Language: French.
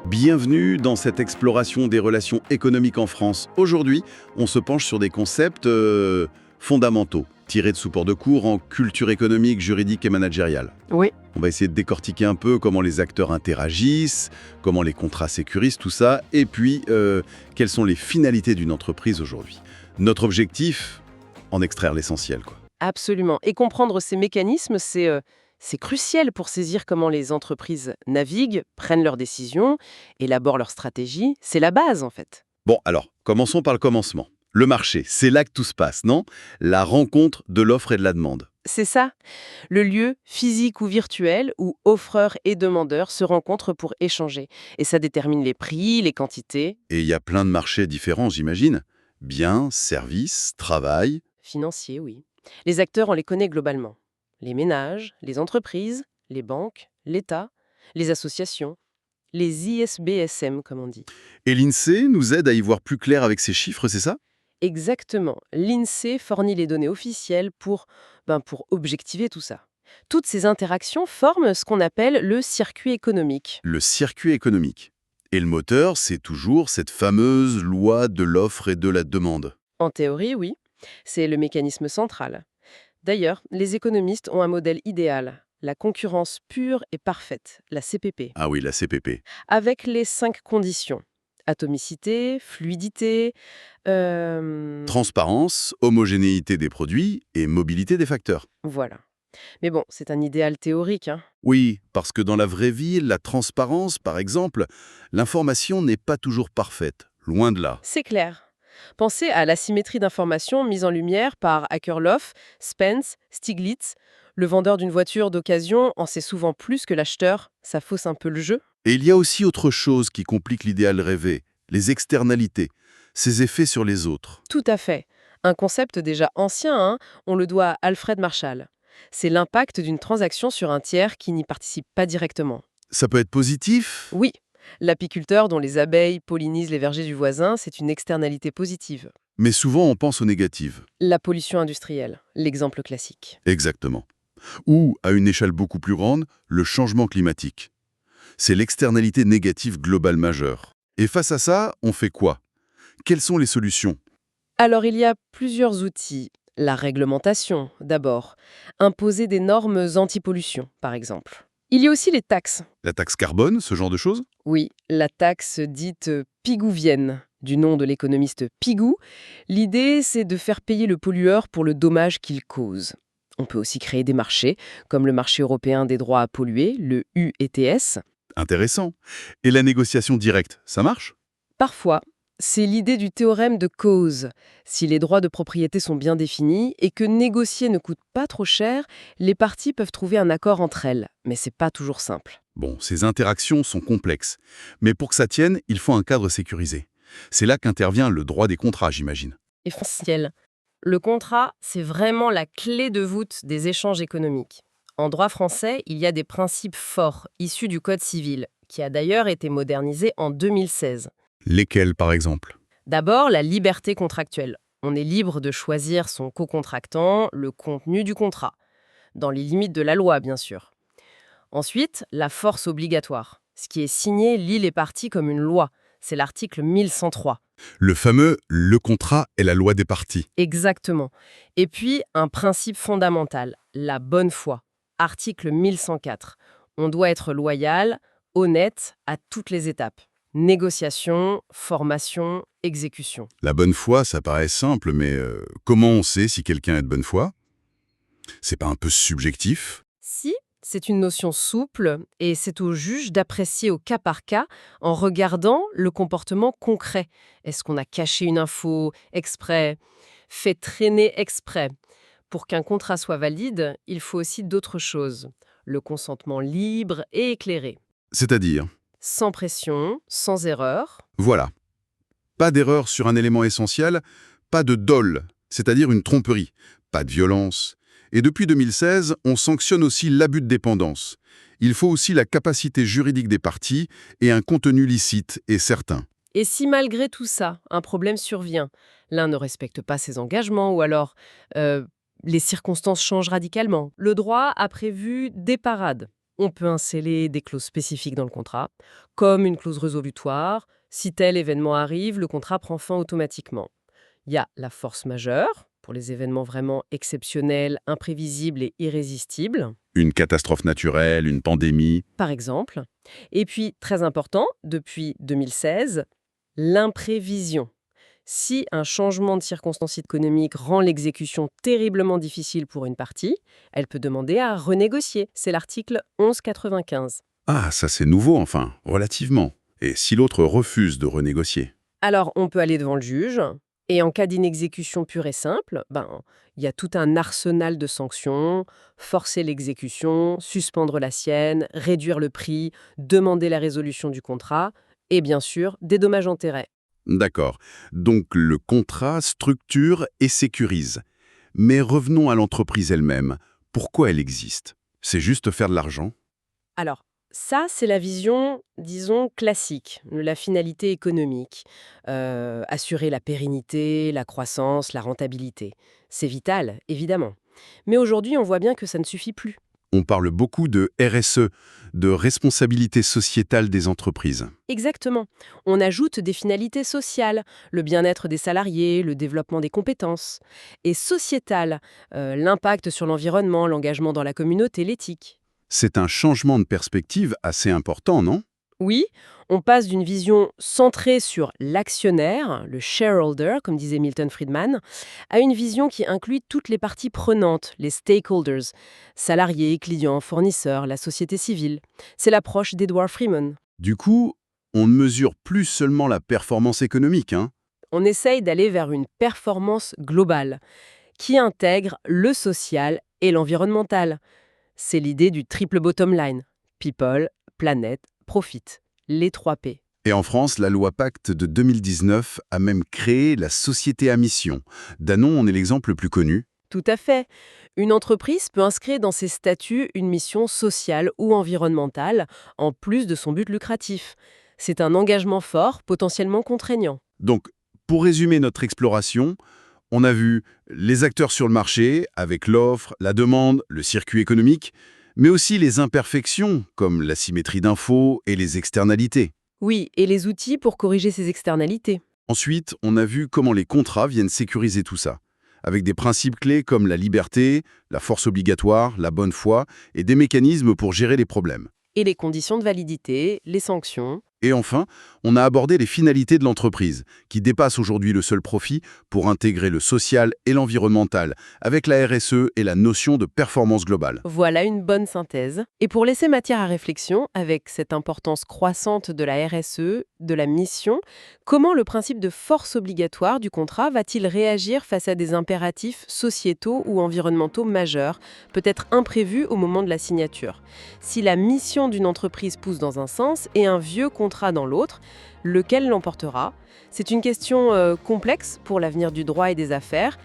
Bienvenue dans cette exploration des relations économiques en France. Aujourd'hui, on se penche sur des concepts fondamentaux, tirés de supports de cours en culture économique, juridique et managériale. Oui, On va essayer de décortiquer un peu comment les acteurs interagissent, comment les contrats sécurisent tout ça, et puis quelles sont les finalités d'une entreprise aujourd'hui. Notre objectif, en extraire l'essentiel, quoi. absolument. Et comprendre ces mécanismes, c'est crucial pour saisir comment les entreprises naviguent, prennent leurs décisions, élaborent leurs stratégies. C'est la base, en fait. Bon, alors, commençons par le commencement. Le marché, c'est là que tout se passe, non? La rencontre de l'offre et de la demande. C'est ça, le lieu, physique ou virtuel, où offreurs et demandeurs se rencontrent pour échanger. Et ça détermine les prix, les quantités, Et il y a plein de marchés différents, j'imagine. Biens, services, travail. financiers, oui. Les acteurs, on les connaît globalement. Les ménages, les entreprises, les banques, l'État, les associations, les ISBSM, comme on dit. Et l'INSEE nous aide à y voir plus clair avec ces chiffres, c'est ça? Exactement. L'INSEE fournit les données officielles pour objectiver tout ça. Toutes ces interactions forment ce qu'on appelle le circuit économique. Le circuit économique. Et le moteur, c'est toujours cette fameuse loi de l'offre et de la demande. En théorie, oui, c'est le mécanisme central. D'ailleurs, les économistes ont un modèle idéal, la concurrence pure et parfaite, la CPP, Ah oui, la CPP. avec les 5 conditions. Atomicité, fluidité, Transparence, homogénéité des produits et mobilité des facteurs. voilà. Mais bon, c'est un idéal théorique, hein. Oui, parce que dans la vraie vie, la transparence, par exemple, l'information n'est pas toujours parfaite. Loin de là. C'est clair. Pensez à l'asymétrie d'information mise en lumière par Akerlof, Spence, Stiglitz. Le vendeur d'une voiture d'occasion en sait souvent plus que l'acheteur. Ça fausse un peu le jeu. Et il y a aussi autre chose qui complique l'idéal rêvé, les externalités, ses effets sur les autres. Tout à fait. Un concept déjà ancien, hein, on le doit à Alfred Marshall. C'est l'impact d'une transaction sur un tiers qui n'y participe pas directement. Ça peut être positif, Oui, l'apiculteur dont les abeilles pollinisent les vergers du voisin, c'est une externalité positive. mais souvent on pense aux négatives. La pollution industrielle, l'exemple classique. Exactement. Ou, à une échelle beaucoup plus grande, le changement climatique. C'est l'externalité négative globale majeure. Et face à ça, on fait quoi? Quelles sont les solutions? Alors il y a plusieurs outils. La réglementation, d'abord. Imposer des normes anti-pollution, par exemple. Il y a aussi les taxes. La taxe carbone, ce genre de choses? Oui, la taxe dite pigouvienne, du nom de l'économiste Pigou. L'idée, c'est de faire payer le pollueur pour le dommage qu'il cause. On peut aussi créer des marchés, comme le marché européen des droits à polluer, le UETS. Intéressant. Et la négociation directe, ça marche? Parfois, c'est l'idée du théorème de cause. Si les droits de propriété sont bien définis et que négocier ne coûte pas trop cher, les parties peuvent trouver un accord entre elles. Mais c'est pas toujours simple. Bon, ces interactions sont complexes. Mais pour que ça tienne, il faut un cadre sécurisé. C'est là qu'intervient le droit des contrats, j'imagine. Essentiel. Le contrat, c'est vraiment la clé de voûte des échanges économiques. En droit français, il y a des principes forts issus du Code civil, qui a d'ailleurs été modernisé en 2016. Lesquels, par exemple? D'abord, la liberté contractuelle. On est libre de choisir son co-contractant, le contenu du contrat, dans les limites de la loi, bien sûr. Ensuite, la force obligatoire. Ce qui est signé lie les parties comme une loi. C'est l'article 1103. Le fameux « le contrat est la loi des parties ». Exactement. Et puis, un principe fondamental, la bonne foi. Article 1104. On doit être loyal, honnête à toutes les étapes. Négociation, formation, exécution. La bonne foi, ça paraît simple, mais comment on sait si quelqu'un est de bonne foi? C'est pas un peu subjectif? Si, c'est une notion souple et c'est au juge d'apprécier au cas par cas en regardant le comportement concret. Est-ce qu'on a caché une info exprès, fait traîner exprès? Pour qu'un contrat soit valide, il faut aussi d'autres choses. Le consentement libre et éclairé. C'est-à-dire? Sans pression, sans erreur. Voilà. Pas d'erreur sur un élément essentiel, pas de dol, c'est-à-dire une tromperie, pas de violence. Et depuis 2016, on sanctionne aussi l'abus de dépendance. Il faut aussi la capacité juridique des parties et un contenu licite et certain. Et si malgré tout ça, un problème survient, l'un ne respecte pas ses engagements ou alors les circonstances changent radicalement, le droit a prévu des parades. On peut insérer des clauses spécifiques dans le contrat, comme une clause résolutoire. Si tel événement arrive, le contrat prend fin automatiquement. Il y a la force majeure, pour les événements vraiment exceptionnels, imprévisibles et irrésistibles, Une catastrophe naturelle, une pandémie. par exemple. Et puis, très important, depuis 2016, l'imprévision. Si un changement de circonstances économiques rend l'exécution terriblement difficile pour une partie, elle peut demander à renégocier. C'est l'article 1195. Ah, ça c'est nouveau enfin, relativement. Et si l'autre refuse de renégocier? Alors, on peut aller devant le juge, et en cas d'inexécution pure et simple, il y a tout un arsenal de sanctions, forcer l'exécution, suspendre la sienne, réduire le prix, demander la résolution du contrat, et bien sûr, des dommages-intérêts. D'accord. Donc le contrat structure et sécurise. Mais revenons à l'entreprise elle-même. Pourquoi elle existe? C'est juste faire de l'argent? Alors, ça, c'est la vision, disons, classique, de la finalité économique. Assurer la pérennité, la croissance, la rentabilité. C'est vital, évidemment. Mais aujourd'hui, on voit bien que ça ne suffit plus. On parle beaucoup de RSE, de responsabilité sociétale des entreprises. Exactement. On ajoute des finalités sociales, le bien-être des salariés, le développement des compétences. Et sociétales, l'impact sur l'environnement, l'engagement dans la communauté, l'éthique. C'est un changement de perspective assez important, non? Oui, on passe d'une vision centrée sur l'actionnaire, le shareholder, comme disait Milton Friedman, à une vision qui inclut toutes les parties prenantes, les stakeholders, salariés, clients, fournisseurs, la société civile. C'est l'approche d'Edward Freeman. Du coup, on ne mesure plus seulement la performance économique, hein? On essaye d'aller vers une performance globale qui intègre le social et l'environnemental. C'est l'idée du triple bottom line. People, planète, profit. Les 3 P. Et en France, la loi Pacte de 2019 a même créé la société à mission. Danone en est l'exemple le plus connu. Tout à fait. Une entreprise peut inscrire dans ses statuts une mission sociale ou environnementale, en plus de son but lucratif. C'est un engagement fort, potentiellement contraignant. Donc, pour résumer notre exploration, on a vu les acteurs sur le marché, avec l'offre, la demande, le circuit économique, mais aussi les imperfections, comme l'asymétrie d'infos et les externalités. Oui, et les outils pour corriger ces externalités. Ensuite, on a vu comment les contrats viennent sécuriser tout ça, avec des principes clés comme la liberté, la force obligatoire, la bonne foi, et des mécanismes pour gérer les problèmes. Et les conditions de validité, les sanctions. Et enfin, on a abordé les finalités de l'entreprise, qui dépassent aujourd'hui le seul profit pour intégrer le social et l'environnemental, avec la RSE et la notion de performance globale. Voilà une bonne synthèse. Et pour laisser matière à réflexion, avec cette importance croissante de la RSE, de la mission, comment le principe de force obligatoire du contrat va-t-il réagir face à des impératifs sociétaux ou environnementaux majeurs, peut-être imprévus au moment de la signature? Si la mission d'une entreprise pousse dans un sens et un vieux contrat dans l'autre, lequel l'emportera? C'est une question complexe pour l'avenir du droit et des affaires,